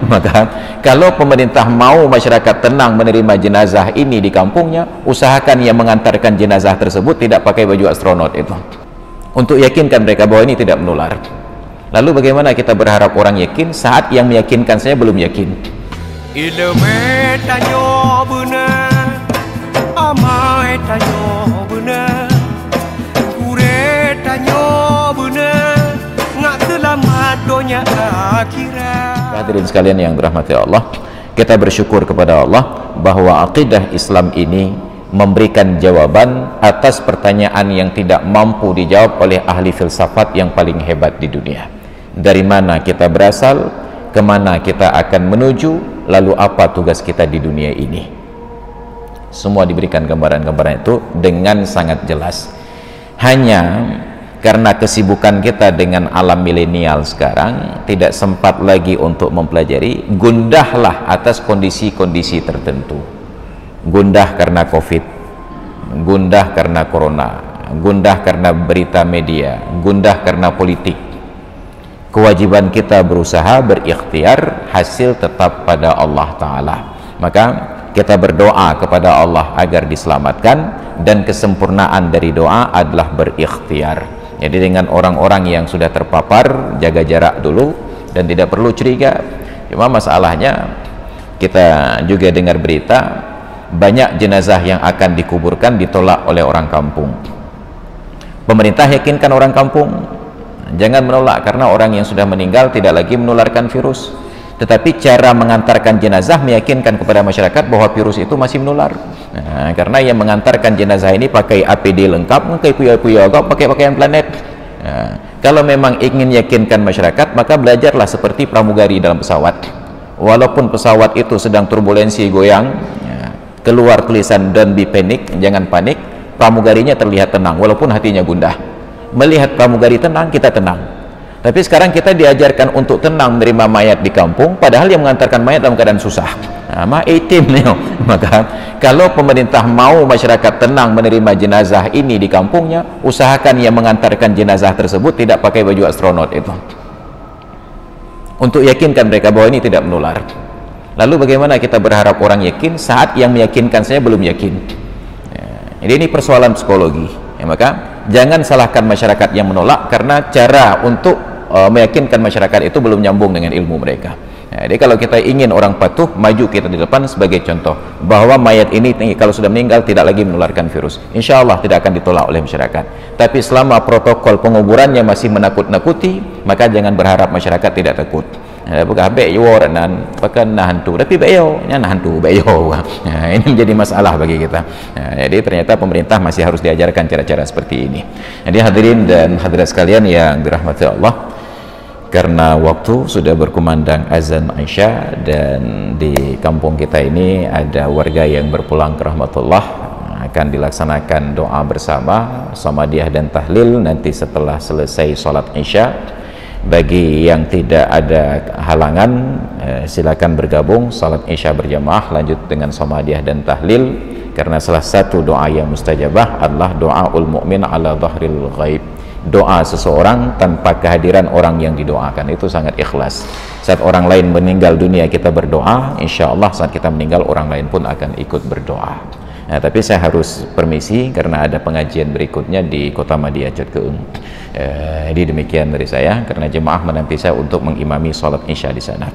Maka kalau pemerintah mau masyarakat tenang menerima jenazah ini di kampungnya, usahakan yang mengantarkan jenazah tersebut tidak pakai baju astronot itu, untuk yakinkan mereka bahwa ini tidak menular. Lalu bagaimana kita berharap orang yakin saat yang meyakinkan saya belum yakin? Ilmu tanyo benar, amai tanyo benar, kure tanyo benar, ngak selamat dunia akhirat. Hadirin sekalian yang dirahmati Allah, kita bersyukur kepada Allah bahwa akidah Islam ini memberikan jawaban atas pertanyaan yang tidak mampu dijawab oleh ahli filsafat yang paling hebat di dunia. Dari mana kita berasal, kemana kita akan menuju, lalu apa tugas kita di dunia ini. Semua diberikan gambaran-gambaran itu dengan sangat jelas. Hanya karena kesibukan kita dengan alam milenial sekarang, tidak sempat lagi untuk mempelajari. Gundahlah atas kondisi-kondisi tertentu. Gundah karena COVID, gundah karena corona, gundah karena berita media, gundah karena politik. Kewajiban kita berusaha berikhtiar, hasil tetap pada Allah Ta'ala. Maka kita berdoa kepada Allah agar diselamatkan, dan kesempurnaan dari doa adalah berikhtiar. Jadi dengan orang-orang yang sudah terpapar, jaga jarak dulu dan tidak perlu curiga. Cuma masalahnya kita juga dengar berita banyak jenazah yang akan dikuburkan ditolak oleh orang kampung. Pemerintah yakinkan orang kampung jangan menolak, karena orang yang sudah meninggal tidak lagi menularkan virus. Tetapi cara mengantarkan jenazah meyakinkan kepada masyarakat bahwa virus itu masih menular. Nah, karena yang mengantarkan jenazah ini pakai APD lengkap, pakai kuya-kuya, pakai pakaian planet. Nah, kalau memang ingin yakinkan masyarakat, maka belajarlah seperti pramugari dalam pesawat. Walaupun pesawat itu sedang turbulensi, goyang, keluar tulisan don't be panic, jangan panik, pramugarinya terlihat tenang walaupun hatinya gundah. Melihat pramugari tenang, kita tenang. Tapi sekarang kita diajarkan untuk tenang menerima mayat di kampung, padahal yang mengantarkan mayat dalam keadaan susah. Nah, maka kalau pemerintah mau masyarakat tenang menerima jenazah ini di kampungnya, usahakan yang mengantarkan jenazah tersebut tidak pakai baju astronot itu, untuk yakinkan mereka bahwa ini tidak menular. Lalu bagaimana kita berharap orang yakin saat yang meyakinkan saya belum yakin? Jadi ini persoalan psikologi. Maka jangan salahkan masyarakat yang menolak, karena cara untuk meyakinkan masyarakat itu belum nyambung dengan ilmu mereka. Jadi kalau kita ingin orang patuh, maju kita di depan sebagai contoh bahwa mayat ini kalau sudah meninggal tidak lagi menularkan virus. Insya Allah tidak akan ditolak oleh masyarakat. Tapi selama protokol penguburannya masih menakut-nakuti, maka jangan berharap masyarakat tidak takut. Bukan beyo dan pakai hantu, tapi beyo hantu beyo. Ini menjadi masalah bagi kita. Jadi ternyata pemerintah masih harus diajarkan cara-cara seperti ini. Jadi hadirin dan hadirat sekalian yang dirahmati Allah, karena waktu sudah berkumandang azan Isya, dan di kampung kita ini ada warga yang berpulang ke rahmatullah, akan dilaksanakan doa bersama, samadiyah dan tahlil nanti setelah selesai sholat Isya. Bagi yang tidak ada halangan, silakan bergabung salat Isya berjamaah, lanjut dengan samadiyah dan tahlil, karena salah satu doa yang mustajabah adalah doaul mu'min ala dhahril ghaib. Doa seseorang tanpa kehadiran orang yang didoakan itu sangat ikhlas. Saat orang lain meninggal dunia kita berdoa, insya Allah saat kita meninggal orang lain pun akan ikut berdoa. Nah, tapi saya harus permisi karena ada pengajian berikutnya di Kota Madia Cetkeung. Jadi demikian dari saya, karena jemaah menanti saya untuk mengimami sholat Isya di sana.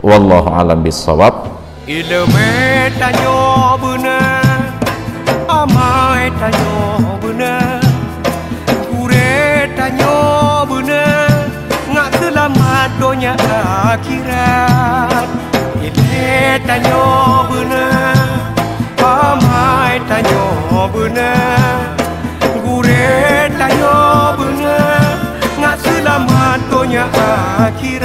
Wallahu a'lam bissawab. Ilmu tanyo benar, amai tanyo benar, kure tanyo benar, ngak selamat dunia akhirat. Ilmu tanyo benar, amai tanyo benar, kure tanyo benar, ngak selamat dunia akhirat.